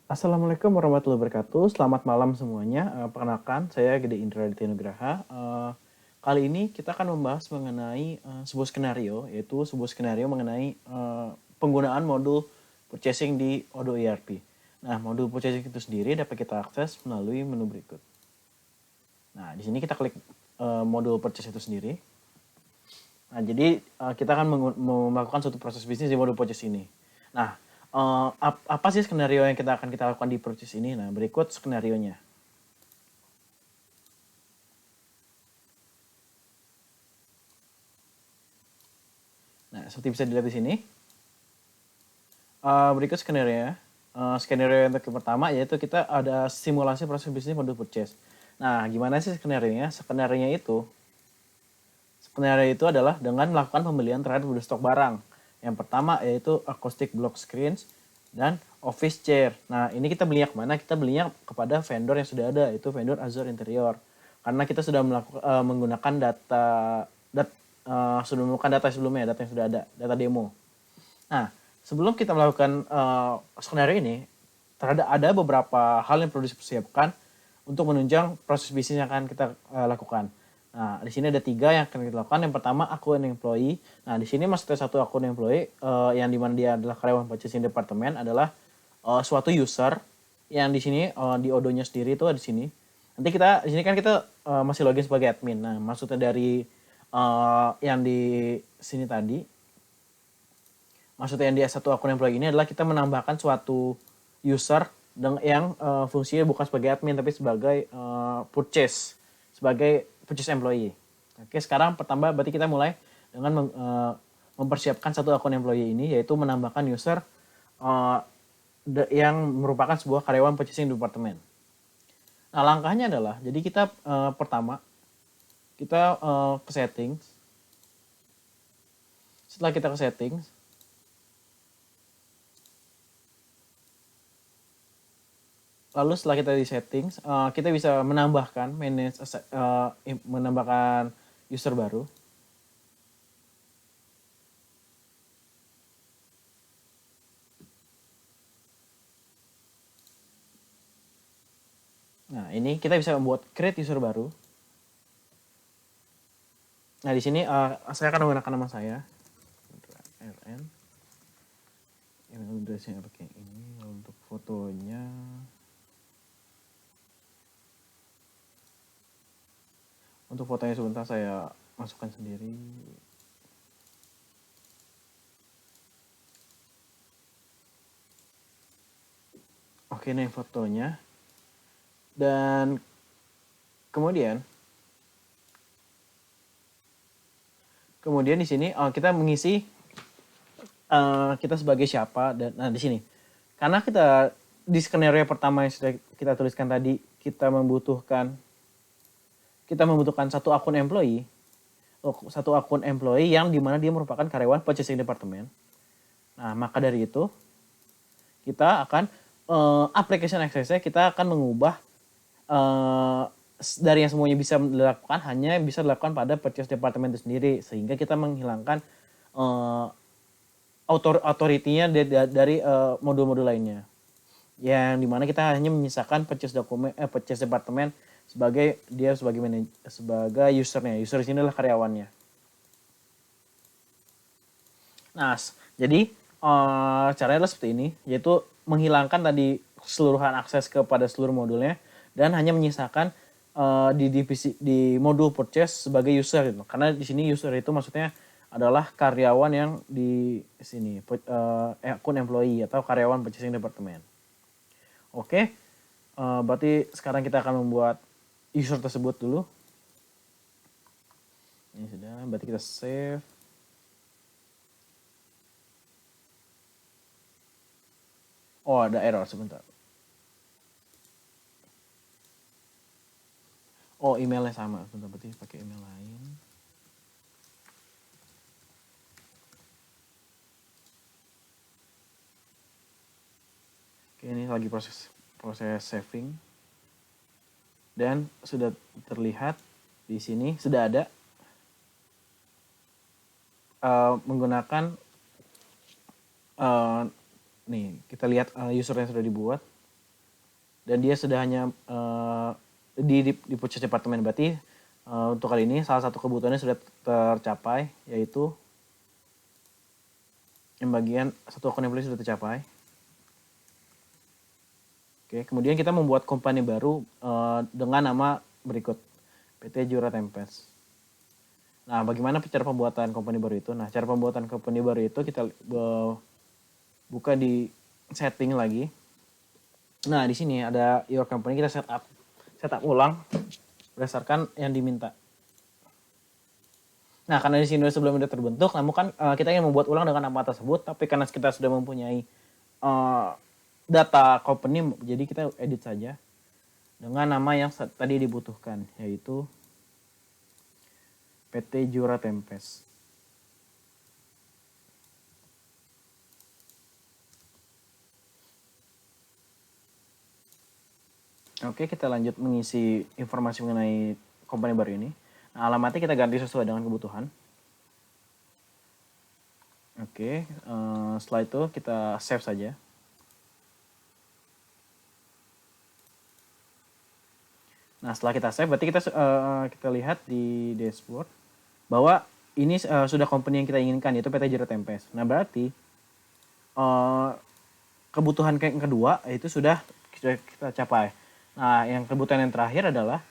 Assalamualaikum warahmatullahi wabarakatuh. Selamat malam semuanya. Perkenalkan, saya Gede Indra Aditya Nugraha. Kali ini kita akan membahas mengenai sebuah skenario, yaitu sebuah skenario mengenai penggunaan modul purchasing di Odoo ERP. Nah, modul purchasing itu sendiri dapat kita akses melalui menu berikut. Nah, di sini kita klik modul purchase itu sendiri. Nah, jadi kita akan melakukan suatu proses bisnis di modul purchase ini. Nah, apa sih skenario yang kita lakukan di purchase ini? Nah, berikut skenarionya. Nah, seperti bisa dilihat di sini. Berikut skenario. Skenario yang pertama yaitu kita ada simulasi proses bisnis modul purchase. Nah, gimana sih skenario-nya? Skenario itu adalah dengan melakukan pembelian terhadap stok barang. Yang pertama yaitu acoustic block screens dan office chair. Nah, ini kita belinya kemana? Kita belinya kepada vendor yang sudah ada, yaitu vendor Azure Interior. Karena kita sudah menggunakan sudah menggunakan data sebelumnya, data yang sudah ada, data demo. Nah, sebelum kita melakukan skenario ini, ada beberapa hal yang perlu dipersiapkan untuk menunjang proses bisnis yang akan kita lakukan. Nah, di sini ada 3 yang akan kita lakukan. Yang pertama, akun employee. Nah, di sini maksudnya satu akun employee yang dimana dia adalah karyawan purchasing department adalah suatu user yang di sini di Odoo-nya sendiri itu di sini. Nanti kita di sini kan kita masih login sebagai admin. Nah, maksudnya dari yang di sini tadi, maksudnya yang di satu akun employee ini adalah kita menambahkan suatu user yang fungsinya bukan sebagai admin tapi sebagai sebagai purchase employee. Oke, sekarang pertama berarti kita mulai dengan mempersiapkan satu akun employee ini, yaitu menambahkan user yang merupakan sebuah karyawan purchasing department. Nah, langkahnya adalah, jadi kita pertama kita ke settings. Setelah kita ke settings, lalu setelah kita di settings, kita bisa menambahkan menambahkan user baru. Nah, ini kita bisa membuat create user baru. Nah, di sini saya akan menggunakan nama saya. RN. Email address-nya pakai ini. Lalu untuk fotonya, sebentar saya masukkan sendiri. Oke, ini fotonya. Dan kemudian di sini kita mengisi kita sebagai siapa. Dan nah, di sini karena kita di skenario pertama yang sudah kita tuliskan tadi, kita membutuhkan satu akun employee yang dimana dia merupakan karyawan purchasing department. Nah, maka dari itu kita akan application access-nya kita akan mengubah dari yang semuanya bisa dilakukan hanya bisa dilakukan pada purchase department itu sendiri, sehingga kita menghilangkan authority-nya dari modul-modul lainnya, yang dimana kita hanya menyisakan purchase department sebagai sebagai usernya. User di sini adalah karyawannya. Nah, jadi caranya adalah seperti ini, yaitu menghilangkan tadi keseluruhan akses kepada seluruh modulnya dan hanya menyisakan di modul purchase sebagai user gitu. Karena di sini user itu maksudnya adalah karyawan yang di sini akun employee atau karyawan purchasing department. Oke, berarti sekarang kita akan membuat user tersebut dulu. Ini sudah, berarti kita save. Oh, ada error sebentar. Oh, emailnya sama. Sebentar, berarti pakai email lain. Oke, ini lagi proses saving. Dan sudah terlihat di sini sudah ada menggunakan nih, kita lihat user yang sudah dibuat. dan dia sudah hanya di purchase department. Berarti untuk kali ini salah satu kebutuhannya sudah tercapai, yaitu yang bagian satu akun employee sudah tercapai. Oke, kemudian kita membuat company baru dengan nama berikut, PT Jura Tempest. Nah, bagaimana cara pembuatan company baru itu? Nah, cara pembuatan company baru itu kita buka di setting lagi. Nah, di sini ada your company, kita setup ulang berdasarkan yang diminta. Nah, karena di sini sebelumnya sudah terbentuk, namun kan kita ingin membuat ulang dengan nama tersebut, tapi karena kita sudah mempunyai data company, jadi kita edit saja dengan nama yang tadi dibutuhkan, yaitu PT Jura Tempest. Oke, kita lanjut mengisi informasi mengenai company baru ini. Nah, alamatnya kita ganti sesuai dengan kebutuhan. Oke, setelah itu kita save saja. Nah, setelah kita save, berarti kita lihat di dashboard bahwa ini sudah company yang kita inginkan, yaitu PT Jura Tempest. Nah, berarti kebutuhan yang kedua itu sudah kita capai. Nah, yang kebutuhan yang terakhir adalah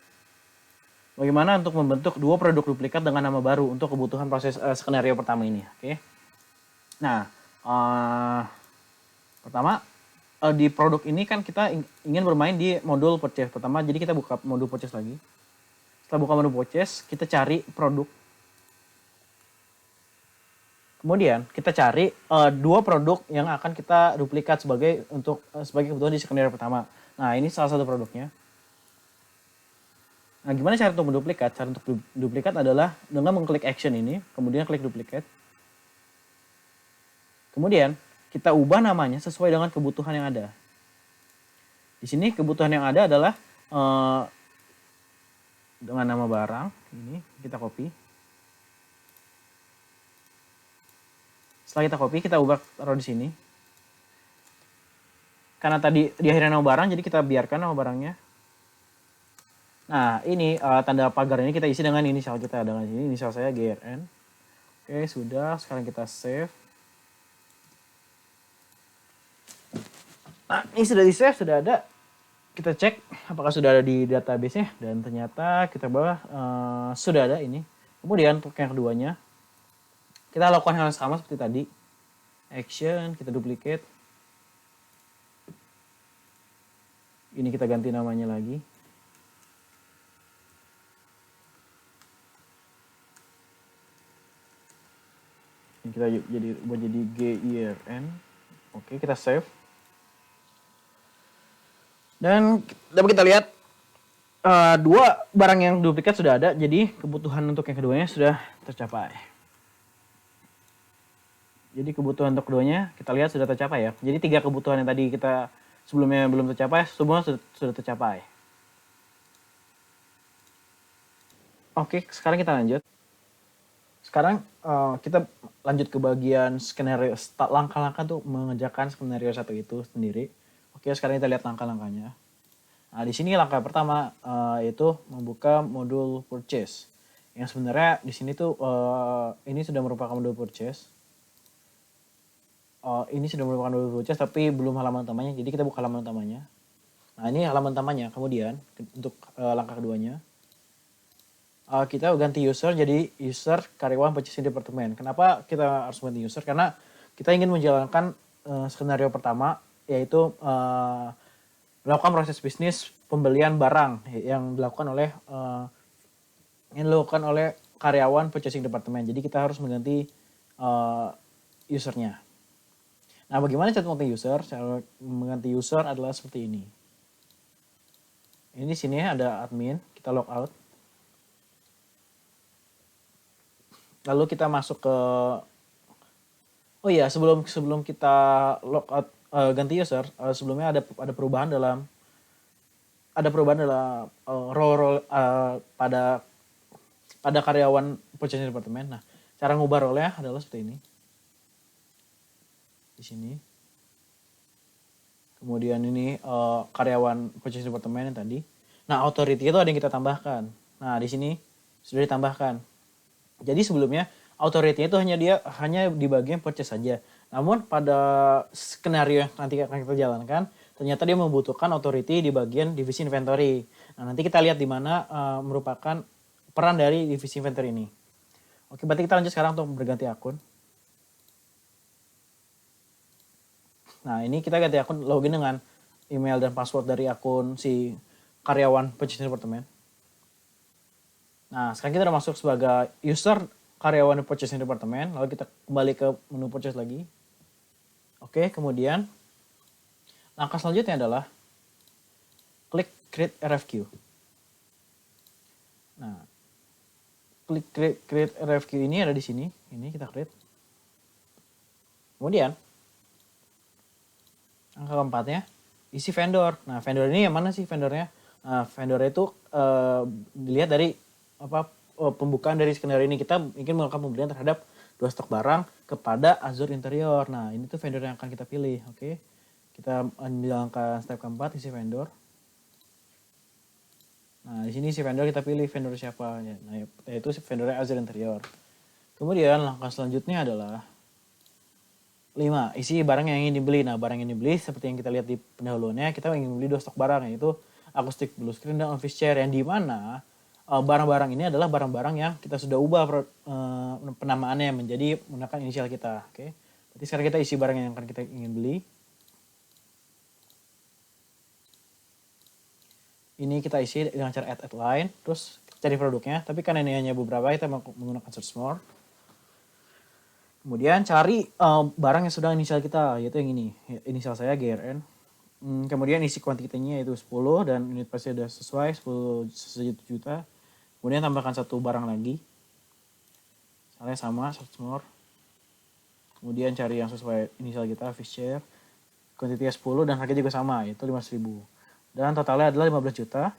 bagaimana untuk membentuk dua produk duplikat dengan nama baru untuk kebutuhan proses skenario pertama ini. Oke. Nah, pertama di produk ini kan kita ingin bermain di modul purchase pertama, jadi kita buka modul purchase lagi. Setelah buka modul purchase, kita cari produk. Kemudian kita cari dua produk yang akan kita duplikat sebagai kebutuhan di skenario pertama. Nah, ini salah satu produknya. Nah, gimana cara untuk menduplikat? Cara untuk duplikat adalah dengan mengklik action ini, kemudian klik duplicate. Kemudian kita ubah namanya sesuai dengan kebutuhan yang ada. Di sini kebutuhan yang ada adalah dengan nama barang, ini kita copy. Setelah kita copy, kita ubah taruh di sini. Karena tadi di akhirnya nama barang, jadi kita biarkan nama barangnya. Nah, ini tanda pagar ini kita isi dengan inisial kita. Dengan ini inisial saya GRN. Oke, sudah. Sekarang kita save. Nah, ini sudah di-save, sudah ada. Kita cek apakah sudah ada di database-nya. Dan ternyata kita bawa sudah ada ini. Kemudian untuk yang keduanya, kita lakukan hal yang sama seperti tadi. Action, kita duplicate. Ini kita ganti namanya lagi. Ini kita buat jadi GIRN. Oke, kita save. Dan dapat kita lihat dua barang yang duplikat sudah ada, jadi kebutuhan untuk yang keduanya sudah tercapai. Jadi kebutuhan untuk keduanya kita lihat sudah tercapai ya. Jadi 3 kebutuhan yang tadi kita sebelumnya belum tercapai, semua sudah tercapai. Oke, sekarang kita lanjut. Sekarang kita lanjut ke bagian skenario, langkah-langkah untuk mengerjakan skenario satu itu sendiri. Oke, sekarang kita lihat langkah-langkahnya. Nah, di sini langkah pertama yaitu membuka modul purchase. Yang sebenarnya di sini tuh ini sudah merupakan modul purchase. Ini sudah merupakan modul purchase tapi belum halaman utamanya. Jadi kita buka halaman utamanya. Nah, ini halaman utamanya. Kemudian untuk langkah keduanya kita ganti user jadi user karyawan purchasing department. Kenapa kita harus ganti user? Karena kita ingin menjalankan skenario pertama, yaitu melakukan proses bisnis pembelian barang yang dilakukan oleh karyawan purchasing department. Jadi kita harus mengganti usernya. Nah, bagaimana cara mengganti user? Cara mengganti user adalah seperti ini. Ini di sini ada admin, kita log out. Lalu kita masuk ke sebelum kita log out ganti user, sebelumnya ada perubahan dalam role pada karyawan purchasing department. Nah, cara ngubah role-nya adalah seperti ini. Di sini. Kemudian ini karyawan purchasing department yang tadi. Nah, authority itu ada yang kita tambahkan. Nah, di sini sudah ditambahkan. Jadi sebelumnya authority itu hanya di bagian purchase saja. Namun pada skenario yang nanti akan kita jalankan, ternyata dia membutuhkan authority di bagian divisi inventory. Nah, nanti kita lihat di mana merupakan peran dari divisi inventory ini. Oke, berarti kita lanjut sekarang untuk berganti akun. Nah, ini kita ganti akun, login dengan email dan password dari akun si karyawan purchasing department. Nah, sekarang kita udah masuk sebagai user karyawan purchasing department. Lalu kita kembali ke menu purchase lagi. Oke, kemudian langkah selanjutnya adalah klik create RFQ. Nah, klik create RFQ ini ada di sini. Ini kita create. Kemudian angka keempatnya isi vendor. Nah, vendor ini yang mana sih vendornya? Nah, vendornya itu dilihat dari pembukaan dari skenario ini. Kita ingin melakukan pembelian terhadap 2 stok barang kepada Azure Interior. Nah, ini tuh vendor yang akan kita pilih. Oke. Kita menjalankan step keempat, isi vendor. Nah, di sini isi vendor kita pilih vendor siapa. Nah, yaitu vendornya Azure Interior. Kemudian langkah selanjutnya adalah 5. Isi barang yang ingin dibeli. Nah, barang yang dibeli seperti yang kita lihat di pendahuluannya, kita ingin membeli 2 stok barang, yaitu akustik blue screen dan office chair, yang dimana barang-barang ini adalah barang-barang yang kita sudah ubah penamaannya menjadi menggunakan inisial kita. Oke. Berarti sekarang kita isi barang yang akan kita ingin beli. Ini kita isi dengan cara add line, terus cari produknya. Tapi karena ini hanya beberapa, kita menggunakan search more. Kemudian cari barang yang sudah inisial kita, yaitu yang ini. Inisial saya GRN. Kemudian isi kuantitinya yaitu 10 dan unit price sudah sesuai 10 juta. Kemudian tambahkan 1 barang lagi. Misalnya sama, search more. Kemudian cari yang sesuai inisial kita, fish share. Kuantitinya 10 dan harganya juga sama, yaitu 500.000. Dan totalnya adalah 15 juta.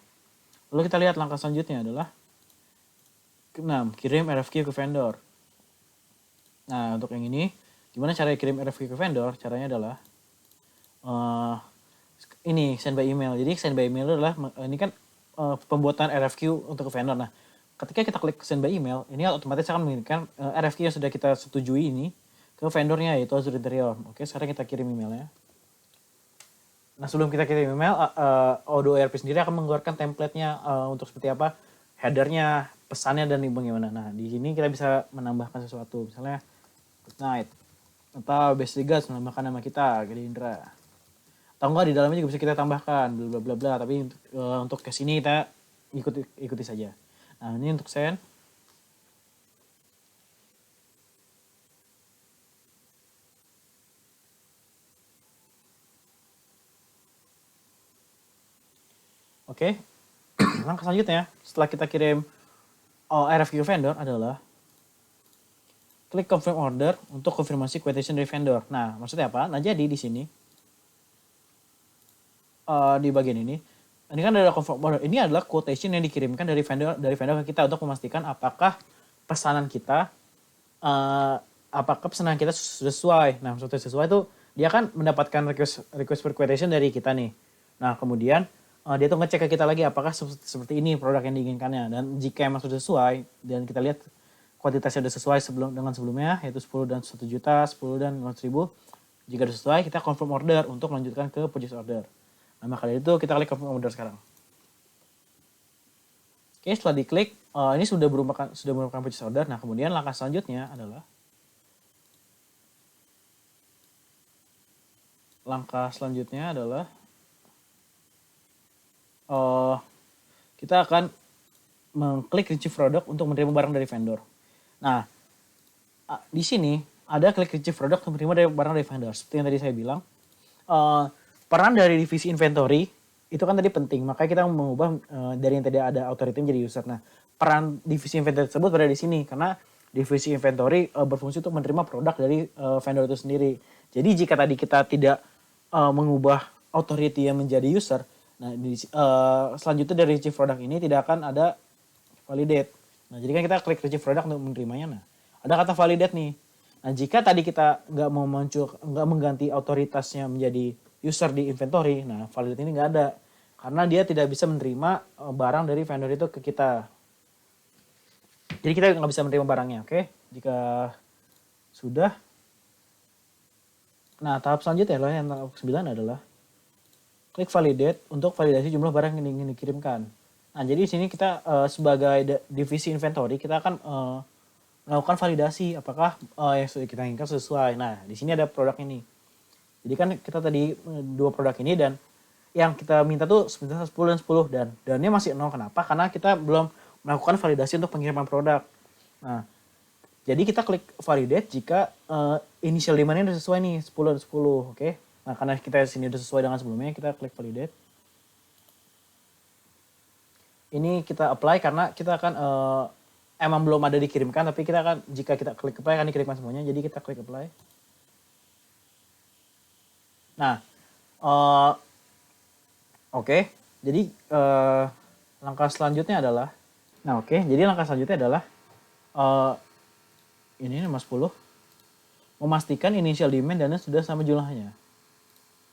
Lalu kita lihat langkah selanjutnya adalah 6. Kirim RFQ ke vendor. Nah, untuk yang ini, gimana cara kirim RFQ ke vendor? Caranya adalah ini send by email. Jadi send by email adalah ini kan pembuatan RFQ untuk ke vendor. Nah, ketika kita klik send by email, ini otomatis akan mengirimkan RFQ yang sudah kita setujui ini ke vendornya, yaitu Azure Interior. Oke, sekarang kita kirim emailnya. Nah, sebelum kita kirim email, Odoo ERP sendiri akan mengeluarkan template-nya untuk seperti apa, header-nya, pesannya, dan bagaimana. Nah, di sini kita bisa menambahkan sesuatu. Misalnya, good night. Atau best regards, menambahkan nama kita, Gede Indra. Atau enggak, di dalamnya juga bisa kita tambahkan, bla bla bla bla. Tapi untuk ke sini kita ikuti saja. Nah, ini untuk send. Oke. Langkah selanjutnya, setelah kita kirim RFQ vendor adalah klik confirm order untuk konfirmasi quotation dari vendor. Nah, maksudnya apa? Nah, jadi di sini di bagian ini kan ada confirm order. Ini adalah quotation yang dikirimkan dari vendor ke kita untuk memastikan apakah pesanan kita sudah sesuai. Nah, maksudnya sesuai itu dia kan mendapatkan request for quotation dari kita nih. Nah, kemudian dia tuh ngecek ke kita lagi apakah seperti ini produk yang diinginkannya, dan jika emang sudah sesuai dan kita lihat kuantitasnya sudah sesuai dengan sebelumnya, yaitu 10 dan 1 juta, 10 dan 500.000, jika sudah sesuai kita confirm order untuk melanjutkan ke purchase order. Nah, maka dari itu kita klik confirm order sekarang. Oke, setelah diklik ini sudah merupakan purchase order. Nah, kemudian langkah selanjutnya adalah kita akan mengklik retrieve product untuk menerima barang dari vendor. Nah, di sini ada klik retrieve product untuk menerima barang dari vendor. Seperti yang tadi saya bilang, peran dari divisi inventory itu kan tadi penting. Makanya kita mengubah dari yang tadi ada authority menjadi user. Nah, peran divisi inventory tersebut berada di sini karena divisi inventory berfungsi untuk menerima produk dari vendor itu sendiri. Jadi jika tadi kita tidak mengubah authority yang menjadi user, nah selanjutnya dari retrieve product ini tidak akan ada validate. Nah, jadi kan kita klik retrieve product untuk menerimanya. Nah, ada kata validate nih. Nah, jika tadi kita nggak mengganti otoritasnya menjadi user di inventory. Nah, validate ini nggak ada karena dia tidak bisa menerima barang dari vendor itu ke kita. Jadi kita nggak bisa menerima barangnya, oke? Jika sudah, nah tahap selanjutnya adalah yang tahap 9 adalah klik validate untuk validasi jumlah barang yang ingin dikirimkan. Nah, jadi di sini kita sebagai divisi inventory kita akan melakukan validasi apakah yang sudah kita inginkan sesuai. Nah, di sini ada produk ini. Jadi kan kita tadi dua produk ini dan yang kita minta tuh 10 dan 10 dan dannya masih 0. Kenapa? Karena kita belum melakukan validasi untuk pengiriman produk. Nah, jadi kita klik validate jika initial demand-nya udah sesuai nih 10 dan 10, oke? Nah, karena kita di sini udah sesuai dengan sebelumnya, kita klik validate. Ini kita apply karena kita akan emang belum ada dikirimkan, tapi kita akan jika kita klik apply akan dikirimkan semuanya. Jadi kita klik apply. Nah, oke. Jadi langkah selanjutnya adalah, jadi langkah selanjutnya adalah ini nomor 10, memastikan initial demand dan sudah sama jumlahnya.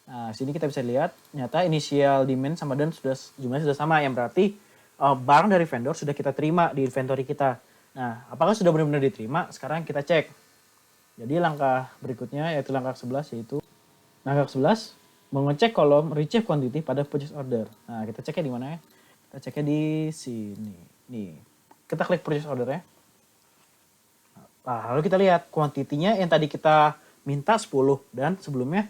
Nah, sini kita bisa lihat, nyata initial demand sama dan jumlahnya sudah sama, yang berarti barang dari vendor sudah kita terima di inventory kita. Nah, apakah sudah benar-benar diterima? Sekarang kita cek. Jadi langkah berikutnya yaitu langkah 11, yaitu langkah 11 mengecek kolom receive quantity pada purchase order. Nah, kita ceknya di mana ya? Kita ceknya di sini. Nih. Kita klik purchase order ya. Nah, lalu kita lihat kuantitinya yang tadi kita minta 10 dan sebelumnya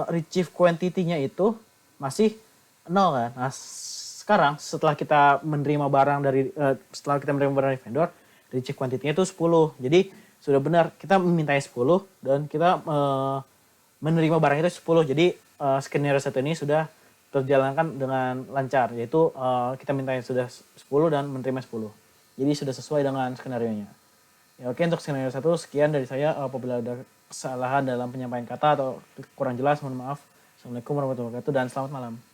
receive quantity-nya itu masih 0 kan. Nah, sekarang setelah kita menerima barang dari dari vendor, receive quantity-nya itu 10. Jadi sudah benar kita memintanya 10 dan kita menerima barang itu 10. Jadi skenario 1 ini sudah terjalankan dengan lancar, yaitu kita mintanya sudah 10 dan menerima 10. Jadi sudah sesuai dengan skenario-nya. Ya, oke, untuk skenario 1 sekian dari saya. Apabila ada kesalahan dalam penyampaian kata atau kurang jelas, mohon maaf. Assalamualaikum warahmatullahi wabarakatuh dan selamat malam.